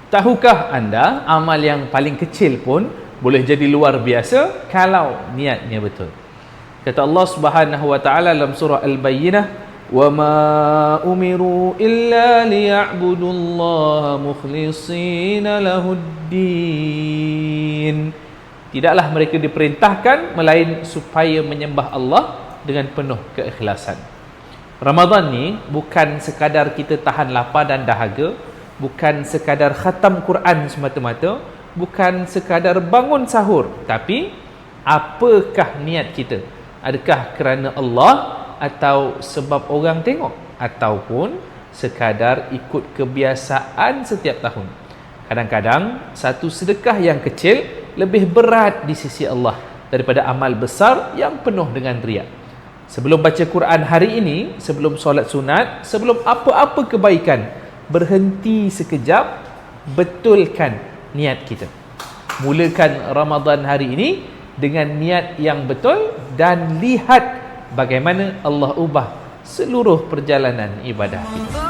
Tahukah anda amal yang paling kecil pun boleh jadi luar biasa kalau niatnya betul? Kata Allah Subhanahu wa taala dalam surah Al-Bayyinah, "Wa ma umiru illa liya'budullaha mukhlishina lahuddin." Tidaklah mereka diperintahkan melain supaya menyembah Allah dengan penuh keikhlasan. Ramadan ni bukan sekadar kita tahan lapar dan dahaga, bukan sekadar khatam Quran semata-mata, bukan sekadar bangun sahur, tapi apakah niat kita? Adakah kerana Allah atau sebab orang tengok, ataupun sekadar ikut kebiasaan setiap tahun? Kadang-kadang satu sedekah yang kecil lebih berat di sisi Allah daripada amal besar yang penuh dengan riak. Sebelum baca Quran hari ini, sebelum solat sunat, sebelum apa-apa kebaikan, berhenti sekejap, betulkan niat kita. Mulakan Ramadan hari ini dengan niat yang betul dan lihat bagaimana Allah ubah seluruh perjalanan ibadah kita.